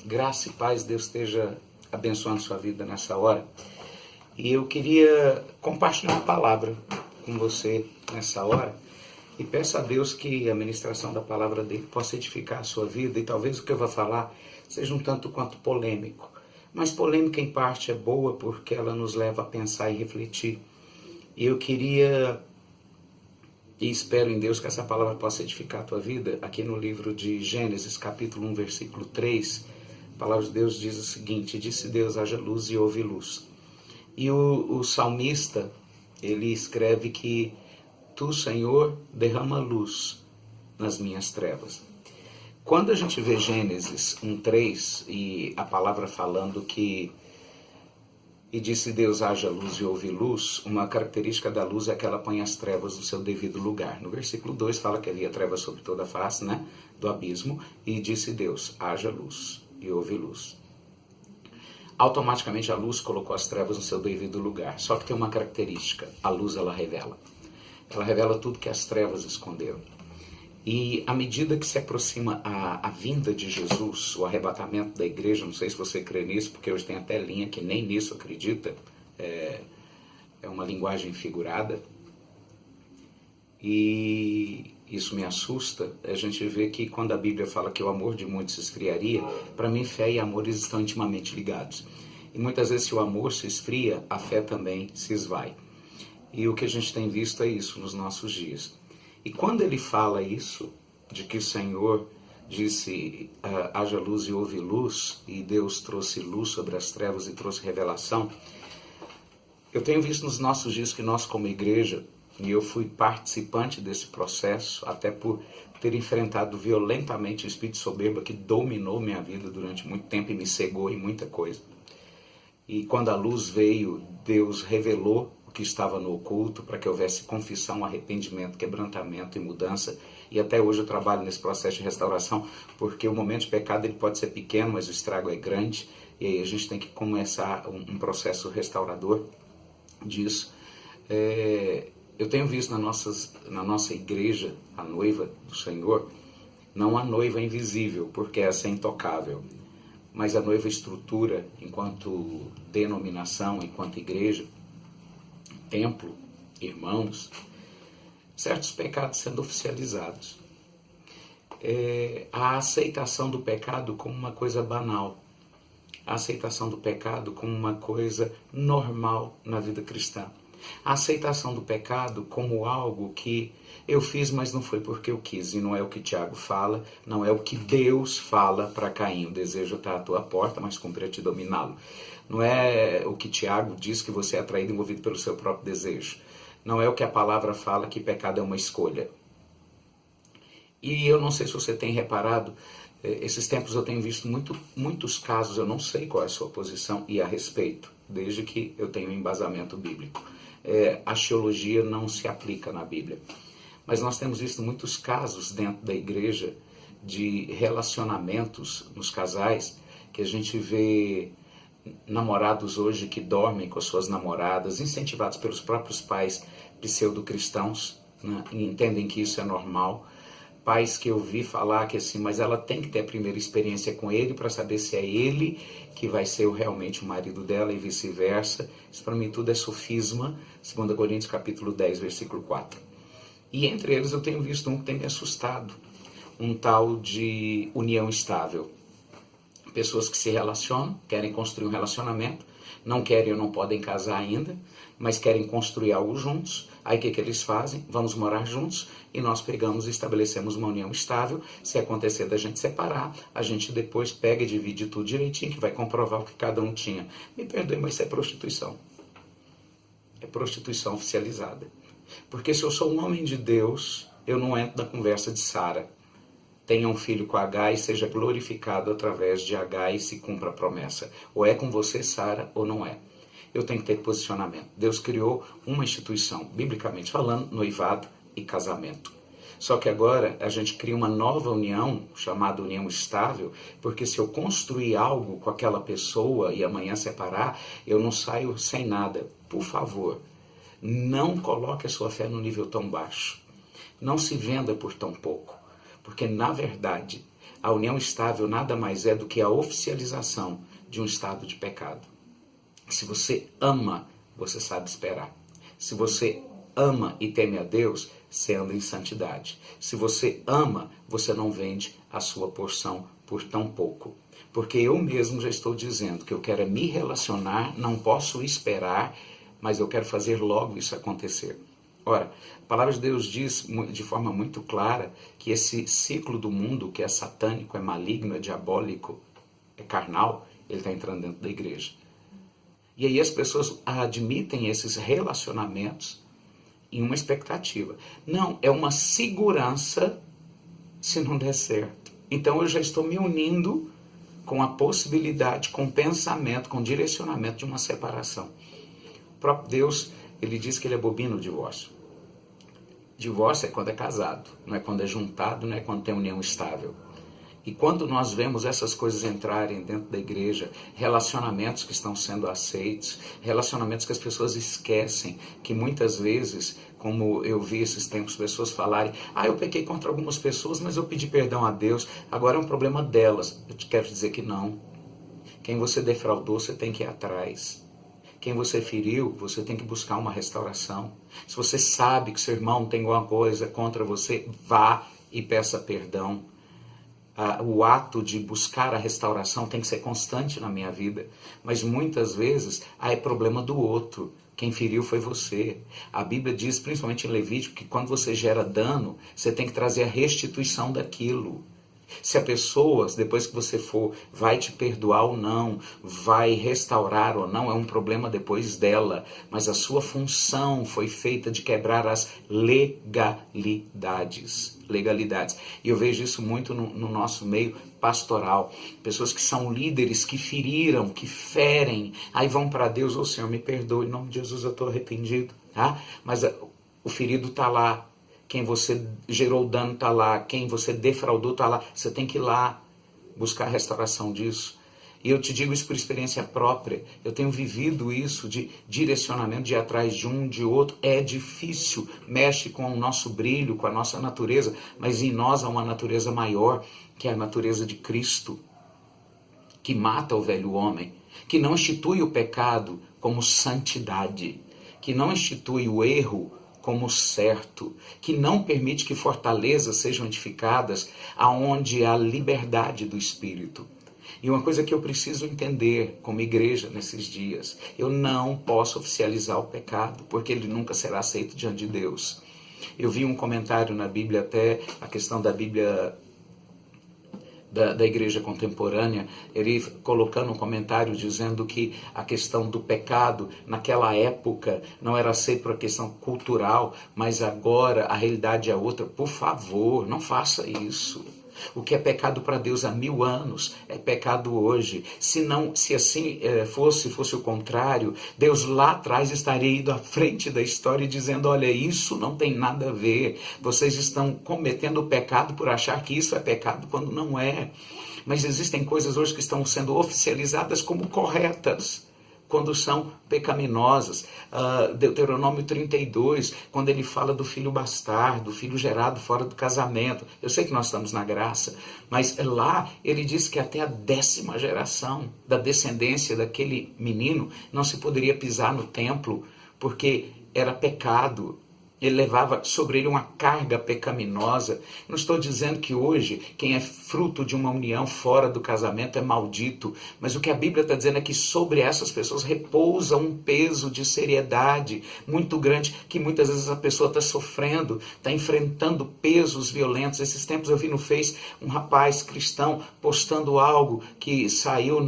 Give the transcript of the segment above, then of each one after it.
Graça e paz, Deus esteja abençoando sua vida nessa hora. E eu queria compartilhar uma palavra com você nessa hora. E peço a Deus que a ministração da palavra dele possa edificar a sua vida. E talvez o que eu vou falar seja um tanto quanto polêmico. Mas polêmica em parte é boa porque ela nos leva a pensar e refletir. E eu queria e espero em Deus que essa palavra possa edificar a tua vida. Aqui no livro de Gênesis, capítulo 1, versículo 3, a palavra de Deus diz o seguinte: disse Deus, haja luz e houve luz. E o salmista, ele escreve que tu, Senhor, derrama luz nas minhas trevas. Quando a gente vê Gênesis 1:3 e a palavra falando que e disse Deus, haja luz e houve luz, uma característica da luz é que ela põe as trevas no seu devido lugar. No versículo 2 fala que havia trevas sobre toda a face, do abismo, e disse Deus, haja luz e houve luz. Automaticamente a luz colocou as trevas no seu devido lugar. Só que tem uma característica, a luz ela revela. Ela revela tudo que as trevas esconderam. E à medida que se aproxima a vinda de Jesus, o arrebatamento da igreja, não sei se você crê nisso, porque hoje tem até linha que nem nisso acredita, é uma linguagem figurada, e isso me assusta. A gente vê que quando a Bíblia fala que o amor de muitos se esfriaria, para mim fé e amor estão intimamente ligados. E muitas vezes se o amor se esfria, a fé também se esvai. E o que a gente tem visto é isso nos nossos dias. E quando ele fala isso, de que o Senhor disse, haja luz e houve luz, e Deus trouxe luz sobre as trevas e trouxe revelação, eu tenho visto nos nossos dias que nós como igreja, e eu fui participante desse processo, até por ter enfrentado violentamente o espírito soberba que dominou minha vida durante muito tempo e me cegou em muita coisa. E quando a luz veio, Deus revelou que estava no oculto, para que houvesse confissão, arrependimento, quebrantamento e mudança. E até hoje eu trabalho nesse processo de restauração, porque o momento de pecado ele pode ser pequeno, mas o estrago é grande, e aí a gente tem que começar um processo restaurador disso. Eu tenho visto na nossa igreja, a noiva do Senhor, não a noiva invisível, porque essa é intocável, mas a noiva estrutura, enquanto denominação, enquanto igreja, templo, irmãos, certos pecados sendo oficializados. A aceitação do pecado como uma coisa banal, a aceitação do pecado como uma coisa normal na vida cristã, a aceitação do pecado como algo que eu fiz, mas não foi porque eu quis, e não é o que Tiago fala, não é o que Deus fala para Caim: o desejo está à tua porta, mas cumpre a te dominá-lo. Não é o que Tiago diz, que você é atraído e envolvido pelo seu próprio desejo. Não é o que a palavra fala, que pecado é uma escolha. E eu não sei se você tem reparado, esses tempos eu tenho visto muitos casos, eu não sei qual é a sua posição e a respeito, desde que eu tenho embasamento bíblico. A teologia não se aplica na Bíblia. Mas nós temos visto muitos casos dentro da igreja de relacionamentos nos casais, que a gente vê namorados hoje que dormem com as suas namoradas, incentivados pelos próprios pais pseudo-cristãos, e entendem que isso é normal. Pais que eu vi falar que assim, mas ela tem que ter a primeira experiência com ele para saber se é ele que vai ser realmente o marido dela e vice-versa. Isso para mim tudo é sofisma, 2 Coríntios capítulo 10, versículo 4. E entre eles eu tenho visto um que tem me assustado, um tal de união estável. Pessoas que se relacionam, querem construir um relacionamento, não querem ou não podem casar ainda, mas querem construir algo juntos. Aí o que eles fazem? Vamos morar juntos e nós pegamos e estabelecemos uma união estável. Se acontecer da gente separar, a gente depois pega e divide tudo direitinho, que vai comprovar o que cada um tinha. Me perdoe, mas isso é prostituição. É prostituição oficializada. Porque se eu sou um homem de Deus, eu não entro na conversa de Sara. Tenha um filho com H e seja glorificado através de H e se cumpra a promessa. Ou é com você, Sara, ou não é. Eu tenho que ter posicionamento. Deus criou uma instituição, biblicamente falando, noivado e casamento. Só que agora a gente cria uma nova união, chamada união estável, porque se eu construir algo com aquela pessoa e amanhã separar, eu não saio sem nada. Por favor, Não coloque a sua fé no nível tão baixo. Não se venda por tão pouco. Porque, na verdade, a união estável nada mais é do que a oficialização de um estado de pecado. Se você ama, você sabe esperar. Se você ama e teme a Deus, você anda em santidade. Se você ama, você não vende a sua porção por tão pouco. Porque eu mesmo já estou dizendo que eu quero me relacionar, não posso esperar, mas eu quero fazer logo isso acontecer. Ora, a palavra de Deus diz de forma muito clara que esse ciclo do mundo, que é satânico, é maligno, é diabólico, é carnal, ele está entrando dentro da igreja. E aí as pessoas admitem esses relacionamentos em uma expectativa. Não, é uma segurança se não der certo. Então eu já estou me unindo com a possibilidade, com o pensamento, com o direcionamento de uma separação. O próprio Deus, ele diz que ele abomina o divórcio. Divórcio é quando é casado, não é quando é juntado, não é quando tem união estável. E quando nós vemos essas coisas entrarem dentro da igreja, relacionamentos que estão sendo aceitos, relacionamentos que as pessoas esquecem, que muitas vezes, como eu vi esses tempos, pessoas falarem, eu pequei contra algumas pessoas, mas eu pedi perdão a Deus, agora é um problema delas. Eu te quero dizer que não. Quem você defraudou, você tem que ir atrás. Quem você feriu, você tem que buscar uma restauração. Se você sabe que seu irmão tem alguma coisa contra você, vá e peça perdão. O ato de buscar a restauração tem que ser constante na minha vida, mas muitas vezes é problema do outro. Quem feriu foi você. A Bíblia diz, principalmente em Levítico, que quando você gera dano, você tem que trazer a restituição daquilo. Se a pessoa, depois que você for, vai te perdoar ou não, vai restaurar ou não, é um problema depois dela. Mas a sua função foi feita de quebrar as legalidades. E eu vejo isso muito no nosso meio pastoral. Pessoas que são líderes, que feriram, que ferem, aí vão para Deus, Senhor, me perdoe, em nome de Jesus eu estou arrependido. Mas o ferido está lá. Quem você gerou dano está lá, quem você defraudou está lá. Você tem que ir lá buscar a restauração disso. E eu te digo isso por experiência própria. Eu tenho vivido isso de direcionamento, de ir atrás de um, de outro. É difícil, mexe com o nosso brilho, com a nossa natureza, mas em nós há uma natureza maior, que é a natureza de Cristo, que mata o velho homem, que não institui o pecado como santidade, que não institui o erro como certo, que não permite que fortalezas sejam edificadas aonde há liberdade do Espírito. E uma coisa que eu preciso entender como igreja nesses dias, eu não posso oficializar o pecado, porque ele nunca será aceito diante de Deus. Eu vi um comentário na Bíblia, até a questão da Bíblia da igreja contemporânea, ele colocando um comentário dizendo que a questão do pecado naquela época não era aceito por uma questão cultural, mas agora a realidade é outra. Por favor, não faça isso. O que é pecado para Deus há 1000 anos é pecado hoje. Se assim fosse o contrário, Deus lá atrás estaria indo à frente da história e dizendo, olha, isso não tem nada a ver. Vocês estão cometendo pecado por achar que isso é pecado quando não é. Mas existem coisas hoje que estão sendo oficializadas como corretas, quando são pecaminosas. Deuteronômio 32, quando ele fala do filho bastardo, do filho gerado fora do casamento. Eu sei que nós estamos na graça, mas lá ele diz que até a 10ª geração da descendência daquele menino não se poderia pisar no templo, porque era pecado. Ele levava sobre ele uma carga pecaminosa. Não estou dizendo que hoje quem é fruto de uma união fora do casamento é maldito, mas o que a Bíblia está dizendo é que sobre essas pessoas repousa um peso de seriedade muito grande, que muitas vezes a pessoa está sofrendo, está enfrentando pesos violentos. Esses tempos eu vi no Face um rapaz cristão postando algo que saiu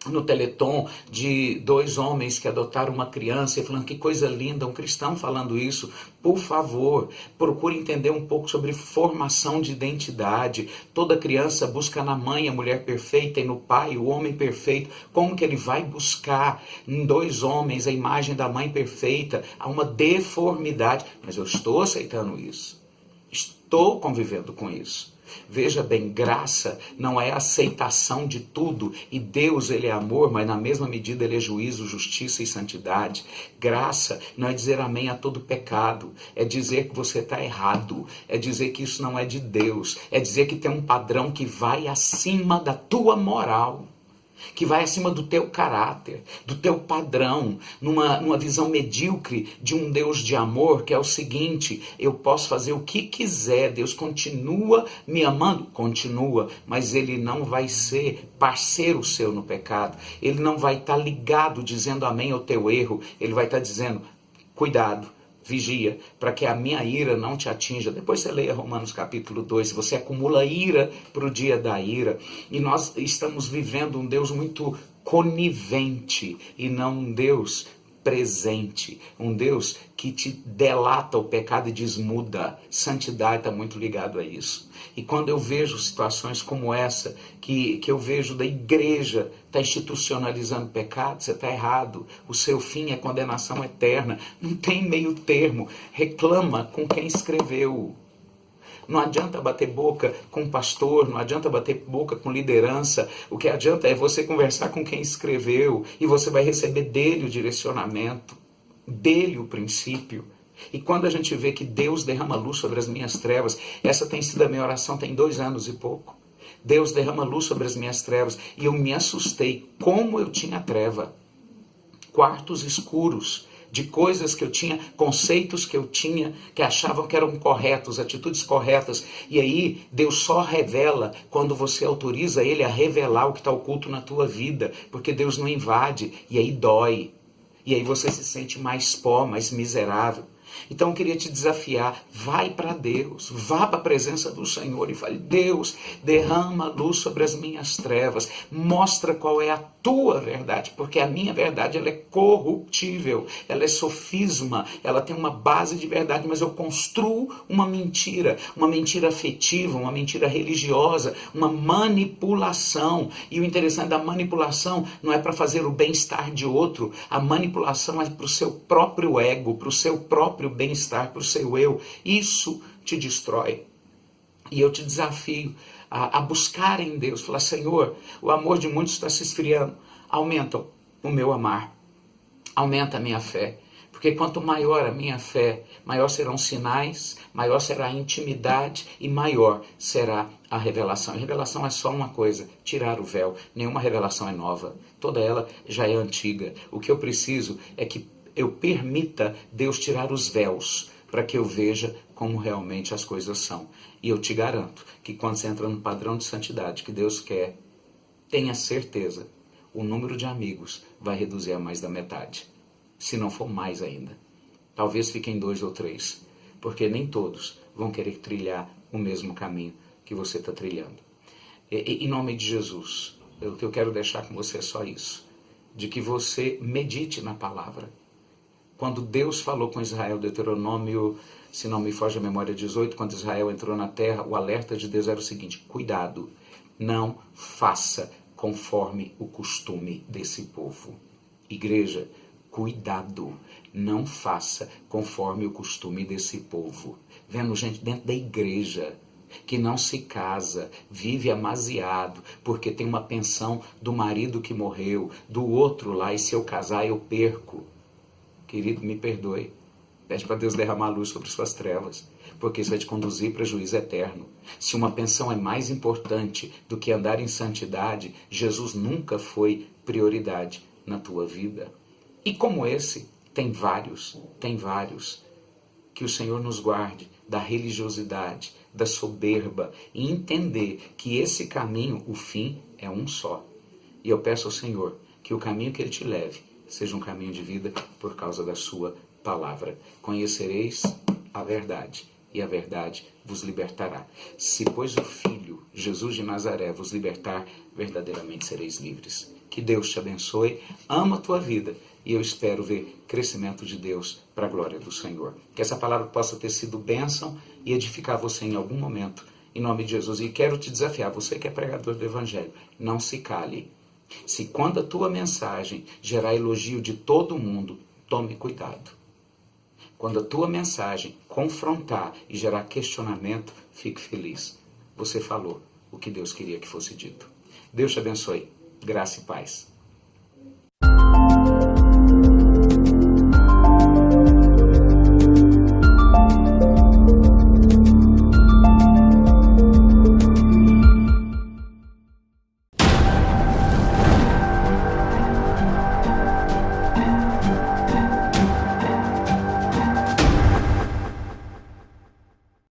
no Teleton, de 2 homens que adotaram uma criança, e falando que coisa linda, um cristão falando isso. Por favor, procure entender um pouco sobre formação de identidade. Toda criança busca na mãe a mulher perfeita e no pai o homem perfeito. Como que ele vai buscar em 2 homens a imagem da mãe perfeita? Há uma deformidade, mas eu estou aceitando isso. Estou convivendo com isso. Veja bem, graça não é aceitação de tudo, e Deus, ele é amor, mas na mesma medida ele é juízo, justiça e santidade. Graça não é dizer amém a todo pecado, é dizer que você está errado, é dizer que isso não é de Deus, é dizer que tem um padrão que vai acima da tua moral, que vai acima do teu caráter, do teu padrão, numa visão medíocre de um Deus de amor, que é o seguinte: eu posso fazer o que quiser, Deus continua me amando? Continua, mas ele não vai ser parceiro seu no pecado, ele não vai estar ligado dizendo amém ao teu erro, ele vai estar dizendo, cuidado, vigia, para que a minha ira não te atinja. Depois você leia Romanos capítulo 2, você acumula ira para o dia da ira. E nós estamos vivendo um Deus muito conivente e não um Deus presente, um Deus que te delata o pecado e desmuda. Santidade está muito ligado a isso. E quando eu vejo situações como essa, que eu vejo da igreja está institucionalizando pecado, você está errado, o seu fim é condenação eterna, não tem meio termo, reclama com quem escreveu. Não adianta bater boca com o pastor, não adianta bater boca com liderança. O que adianta é você conversar com quem escreveu e você vai receber dele o direcionamento, dele o princípio. E quando a gente vê que Deus derrama luz sobre as minhas trevas, essa tem sido a minha oração tem 2 anos e pouco. Deus derrama luz sobre as minhas trevas e eu me assustei como eu tinha treva. Quartos escuros de coisas que eu tinha, conceitos que eu tinha, que achavam que eram corretos, atitudes corretas. E aí, Deus só revela quando você autoriza Ele a revelar o que está oculto na tua vida, porque Deus não invade, e aí dói. E aí você se sente mais pó, mais miserável. Então eu queria te desafiar, vai para Deus, vá para a presença do Senhor e fale, Deus, derrama luz sobre as minhas trevas, mostra qual é a tua verdade, porque a minha verdade ela é corruptível, ela é sofisma, ela tem uma base de verdade, mas eu construo uma mentira afetiva, uma mentira religiosa, uma manipulação. E o interessante da manipulação não é para fazer o bem-estar de outro, a manipulação é para o seu próprio ego, para o seu próprio bem-estar, para o seu eu. Isso te destrói. E eu te desafio a buscar em Deus, falar, Senhor, o amor de muitos está se esfriando, aumenta o meu amar, aumenta a minha fé, porque quanto maior a minha fé, maior serão os sinais, maior será a intimidade e maior será a revelação. A revelação é só uma coisa, tirar o véu, nenhuma revelação é nova, toda ela já é antiga. O que eu preciso é que eu permita Deus tirar os véus, para que eu veja como realmente as coisas são. E eu te garanto que quando você entra no padrão de santidade que Deus quer, tenha certeza, o número de amigos vai reduzir a mais da metade. Se não for mais ainda. Talvez fiquem 2 ou 3, porque nem todos vão querer trilhar o mesmo caminho que você está trilhando. Em nome de Jesus, o que eu quero deixar com você é só isso, de que você medite na palavra. Quando Deus falou com Israel, Deuteronômio, se não me foge a memória, 18, quando Israel entrou na terra, o alerta de Deus era o seguinte, cuidado, não faça conforme o costume desse povo. Igreja, cuidado, não faça conforme o costume desse povo. Vendo gente dentro da igreja que não se casa, vive amasiado, porque tem uma pensão do marido que morreu, do outro lá, e se eu casar eu perco. Querido, me perdoe. Pede para Deus derramar luz sobre suas trevas, porque isso vai te conduzir para juízo eterno. Se uma pensão é mais importante do que andar em santidade, Jesus nunca foi prioridade na tua vida. E como esse, tem vários. Que o Senhor nos guarde da religiosidade, da soberba, e entender que esse caminho, o fim, é um só. E eu peço ao Senhor que o caminho que Ele te leve seja um caminho de vida por causa da sua palavra. Conhecereis a verdade, e a verdade vos libertará. Se, pois, o Filho, Jesus de Nazaré, vos libertar, verdadeiramente sereis livres. Que Deus te abençoe, ama a tua vida, e eu espero ver crescimento de Deus para a glória do Senhor. Que essa palavra possa ter sido bênção e edificar você em algum momento, em nome de Jesus. E quero te desafiar, você que é pregador do Evangelho, não se cale. Se quando a tua mensagem gerar elogio de todo mundo, tome cuidado. Quando a tua mensagem confrontar e gerar questionamento, fique feliz. você falou o que Deus queria que fosse dito. Deus te abençoe. Graça e paz.